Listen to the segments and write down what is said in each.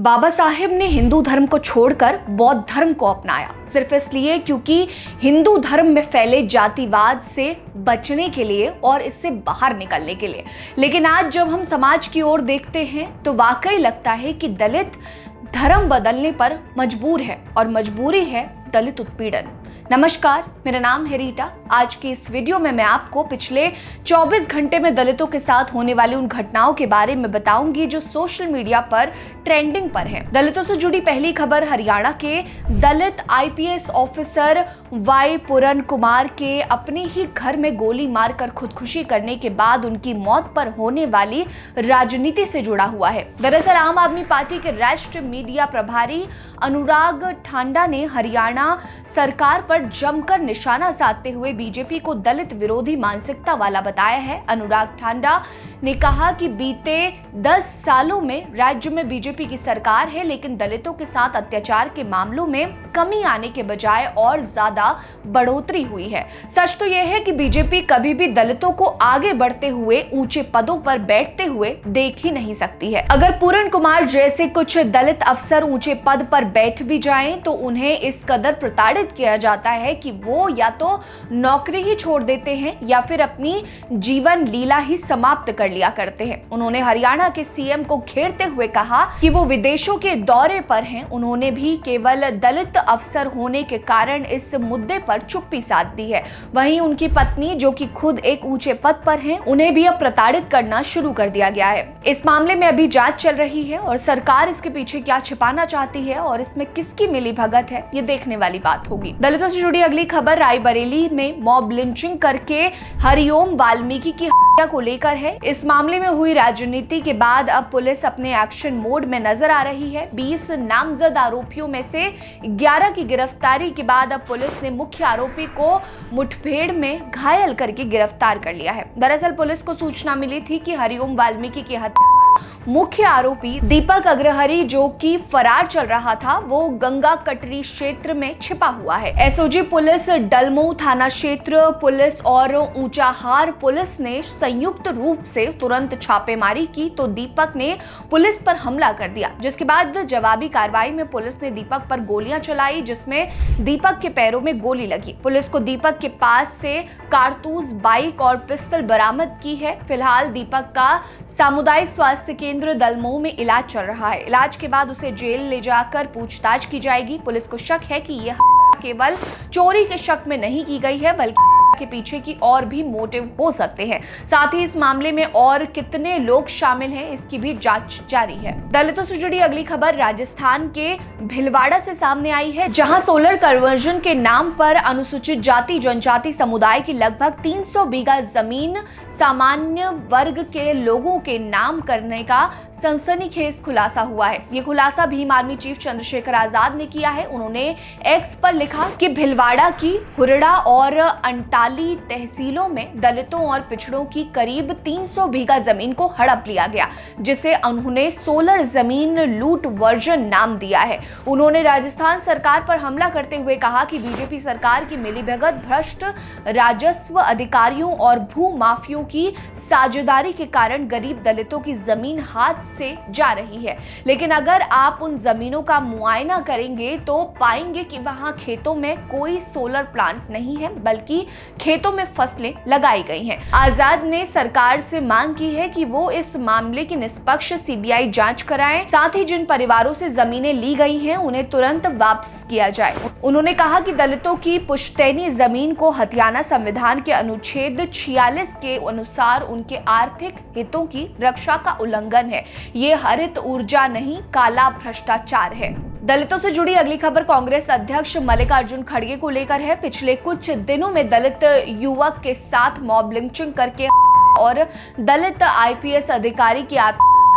बाबा साहेब ने हिंदू धर्म को छोड़कर बौद्ध धर्म को अपनाया, सिर्फ इसलिए क्योंकि हिंदू धर्म में फैले जातिवाद से बचने के लिए और इससे बाहर निकलने के लिए। लेकिन आज जब हम समाज की ओर देखते हैं तो वाकई लगता है कि दलित धर्म बदलने पर मजबूर है और मजबूरी है दलित उत्पीड़न। नमस्कार, मेरा नाम है रीटा। आज की इस वीडियो में मैं आपको पिछले 24 घंटे में दलितों के साथ होने वाली उन घटनाओं के बारे में बताऊंगी जो सोशल मीडिया पर ट्रेंडिंग पर है। दलितों से जुड़ी पहली खबर हरियाणा के दलित आईपीएस ऑफिसर वाई पूरन कुमार के अपने ही घर में गोली मारकर खुदकुशी करने के बाद उनकी मौत पर होने वाली राजनीति से जुड़ा हुआ है। दरअसल आम आदमी पार्टी के राष्ट्रीय मीडिया प्रभारी अनुराग ठांडा ने हरियाणा सरकार पर जमकर निशाना साधते हुए बीजेपी को दलित विरोधी मानसिकता वाला बताया है। अनुराग ठांडा ने कहा कि बीते 10 सालों में राज्य में बीजेपी की सरकार है, लेकिन दलितों के साथ अत्याचार के मामलों में कमी आने के बजाय और ज्यादा बढ़ोतरी हुई है। सच तो यह है कि बीजेपी कभी भी दलितों को आगे बढ़ते हुए ऊंचे पदों पर बैठते हुए देख ही नहीं सकती है। अगर पूरन कुमार जैसे कुछ दलित अफसर ऊंचे पद पर बैठ भी जाएं तो उन्हें इस कदर प्रताड़ित किया जाता है कि वो या तो नौकरी ही छोड़ देते हैं या फिर अपनी जीवन लीला ही समाप्त कर लिया करते हैं। उन्होंने हरियाणा के सीएम को घेरते हुए कहा कि वो विदेशों के दौरे पर हैं। उन्होंने भी केवल दलित अफसर होने के कारण इस मुद्दे पर चुप्पी साध दी है। वहीं उनकी पत्नी, जो कि खुद एक ऊंचे पद पर हैं, उन्हें भी अब प्रताड़ित करना शुरू कर दिया गया है। इस मामले में अभी जांच चल रही है और सरकार इसके पीछे क्या छिपाना चाहती है और इसमें किसकी मिलीभगत है, ये देखने वाली बात होगी। दलितों से जुड़ी अगली खबर रायबरेली में मॉब लिंचिंग करके हरिओम वाल्मीकि की हत्या को लेकर है। इस मामले में हुई राजनीति के बाद अब पुलिस अपने एक्शन मोड में नजर आ रही है। 20 नामजद आरोपियों में से 11 की गिरफ्तारी के बाद अब पुलिस ने मुख्य आरोपी को मुठभेड़ में घायल करके गिरफ्तार कर लिया है। दरअसल पुलिस को सूचना मिली थी कि हरिओम वाल्मीकि की हत्या मुख्य आरोपी दीपक अग्रहरी, जो कि फरार चल रहा था, वो गंगा कटरी क्षेत्र में छिपा हुआ है। एसओजी पुलिस, डलमऊ थाना क्षेत्र पुलिस और ऊंचाहार पुलिस ने संयुक्त रूप से तुरंत छापेमारी की तो दीपक ने पुलिस पर हमला कर दिया, जिसके बाद जवाबी कार्रवाई में पुलिस ने दीपक पर गोलियां चलाई, जिसमें दीपक के पैरों में गोली लगी। पुलिस को दीपक के पास से कारतूस, बाइक और पिस्टल बरामद की है। फिलहाल दीपक का सामुदायिक स्वास्थ्य केंद्र दलमऊ में इलाज चल रहा है। इलाज के बाद उसे जेल ले जाकर पूछताछ की जाएगी। पुलिस को शक है कि यह केवल चोरी के शक में नहीं की गई है, बल्कि के पीछे की और भी मोटिव हो सकते हैं। साथ ही इस मामले में और कितने लोग शामिल हैं, इसकी भी जांच जारी है। दलितों से जुड़ी अगली खबर राजस्थान के भिलवाड़ा से सामने आई है, जहां सोलर कन्वर्जन के नाम पर अनुसूचित जाति जनजाति समुदाय की लगभग 300 बीघा जमीन सामान्य वर्ग के लोगों के नाम करने का सनसनीखेज खुलासा हुआ है। ये खुलासा भीम आर्मी चीफ चंद्रशेखर आजाद ने किया है। उन्होंने एक्स पर लिखा कि भिलवाड़ा की हुरड़ा और अंटाली तहसीलों में दलितों और पिछड़ों की करीब 300 बीघा जमीन को हड़प लिया गया, जिसे उन्होंने सोलर जमीन लूट वर्जन नाम दिया है। उन्होंने राजस्थान सरकार पर हमला करते हुए कहा कि बीजेपी सरकार की मिलीभगत, भ्रष्ट राजस्व अधिकारियों और भू माफियों की साझेदारी के कारण गरीब दलितों की जमीन हाथ से जा रही है। लेकिन अगर आप उन जमीनों का मुआयना करेंगे तो पाएंगे कि वहां खेतों में कोई सोलर प्लांट नहीं है, बल्कि खेतों में फसलें लगाई गई हैं। आजाद ने सरकार से मांग की है कि वो इस मामले की निष्पक्ष सीबीआई जांच कराएं। साथ ही जिन परिवारों से जमीनें ली गई हैं उन्हें तुरंत वापस किया जाए। उन्होंने कहा कि दलितों की पुश्तैनी जमीन को हथियाना संविधान के अनुच्छेद 46 के अनुसार उनके आर्थिक हितों की रक्षा का उल्लंघन है। ये हरित ऊर्जा नहीं, काला भ्रष्टाचार है। दलितों से जुड़ी अगली खबर कांग्रेस अध्यक्ष मल्लिकार्जुन खड़गे को लेकर है। पिछले कुछ दिनों में दलित युवक के साथ मॉब लिंचिंग करके और दलित आईपीएस अधिकारी की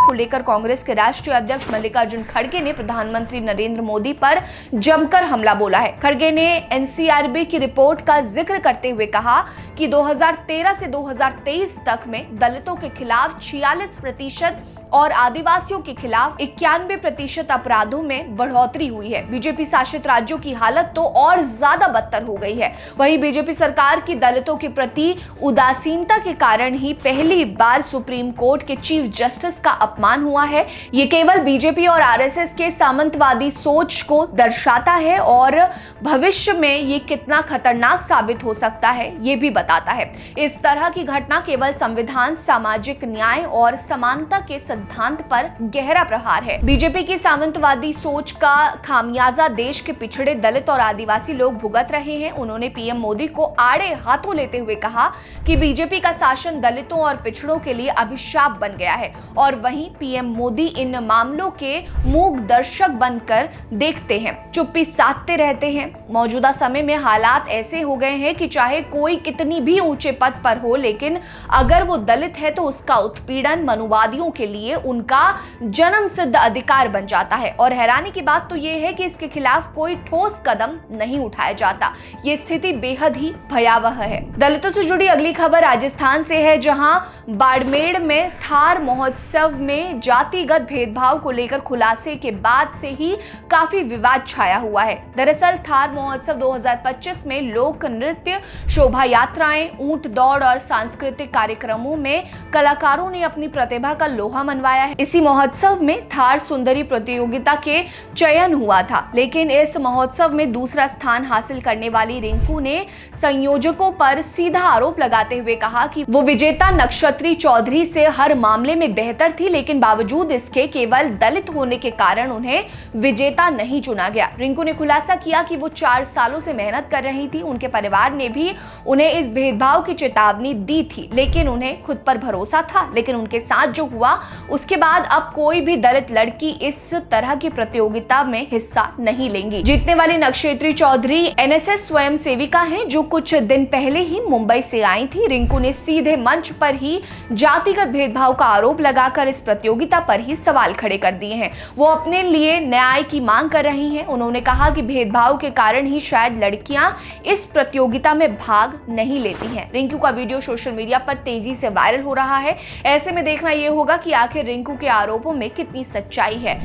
को लेकर कांग्रेस के राष्ट्रीय अध्यक्ष मल्लिकार्जुन खड़गे ने प्रधानमंत्री नरेंद्र मोदी पर जमकर हमला बोला है। खड़गे ने एनसीआरबी की रिपोर्ट का जिक्र करते हुए कहा कि 2013 से 2023 तक में दलितों के खिलाफ 46% और आदिवासियों के खिलाफ 91% अपराधों में बढ़ोतरी हुई है। बीजेपी शासित राज्यों की हालत तो और ज्यादा बदतर हो गई है। वहीं बीजेपी सरकार की दलितों के प्रति उदासीनता के कारण ही पहली बार सुप्रीम कोर्ट के चीफ जस्टिस का अपमान हुआ है। ये केवल बीजेपी और आरएसएस के सामंतवादी सोच को दर्शाता है और भविष्य में ये कितना खतरनाक साबित हो सकता है ये भी बताता है। इस तरह की घटना केवल संविधान, सामाजिक न्याय और समानता के सिद्धांत पर गहरा प्रहार है। बीजेपी की सामंतवादी सोच का खामियाजा देश के पिछड़े दलित और आदिवासी लोग भुगत रहे हैं। उन्होंने पीएम मोदी को आड़े हाथों लेते हुए कहा कि बीजेपी का शासन दलितों और पिछड़ों के लिए अभिशाप बन गया है और वहीं पीएम मोदी इन मामलों के मूक दर्शक बनकर देखते हैं, चुप्पी साधते रहते हैं। मौजूदा समय में हालात ऐसे हो गए हैं कि चाहे कोई कितनी भी ऊंचे पद पर हो, लेकिन अगर वो दलित है तो उसका उत्पीड़न मनुवादियों के लिए उनका जन्म सिद्ध अधिकार बन जाता है। और हैरानी की बात तो ये है कि इसके खिलाफ कोई ठोस कदम नहीं उठाया जाता। ये स्थिति बेहद ही भयावह है। दलितों से जुड़ी अगली खबर राजस्थान से है, जहां बाड़मेर में थार महोत्सव में जातिगत भेदभाव को लेकर खुलासे के बाद से ही काफी विवाद छाया हुआ है। दरअसल थार महोत्सव 2025 में लोक नृत्य, शोभा यात्राएं, ऊंट दौड़ और सांस्कृतिक कार्यक्रमों में कलाकारों ने अपनी प्रतिभा का लोहा मनवाया है। इसी महोत्सव में थार सुंदरी प्रतियोगिता के चयन हुआ था, लेकिन इस महोत्सव में दूसरा स्थान हासिल करने वाली रिंकू ने संयोजकों पर सीधा आरोप लगाते हुए कहा कि वो विजेता नक्षत्री चौधरी से हर मामले में बेहतर थी, लेकिन बावजूद इसके केवल दलित होने के कारण उन्हें विजेता नहीं चुना गया। रिंकू ने खुलासा किया कि वो 4 सालों से मेहनत कर रही थी। उनके परिवार ने भी उन्हें इस भेदभाव की चेतावनी दी थी, लेकिन उन्हें खुद पर भरोसा था। लेकिन उनके साथ जो हुआ उसके बाद अब कोई भी दलित लड़की इस तरह की प्रतियोगिता में हिस्सा नहीं लेंगी। जीतने वाली नक्षत्री चौधरी एनएसएस स्वयं सेविका हैं, जो कुछ दिन पहले ही मुंबई से आई थी। रिंकू ने सीधे मंच पर ही जातिगत भेदभाव का आरोप लगाकर इस प्रतियोगिता पर ही सवाल खड़े कर दिए हैं। वो अपने लिए न्याय की मांग कर रही हैं। उन्होंने कहा कि भेदभाव के कारण ही शायद लड़कियां इस प्रतियोगिता में भाग नहीं लेती हैं। रिंकू का वीडियो सोशल मीडिया पर तेजी से वायरल हो रहा है। ऐसे में देखना यह होगा कि आखिर रिंकू के आरोपों में कितनी सच्चाई है।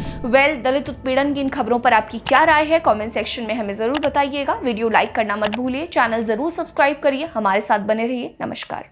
दलित उत्पीड़न की इन खबरों पर आपकी क्या राय है? कमेंट सेक्शन में हमें जरूर बताइएगा। वीडियो लाइक करना मत भूलिए, चैनल जरूर सब्सक्राइब करिए, हमारे साथ बने रहिए। नमस्कार।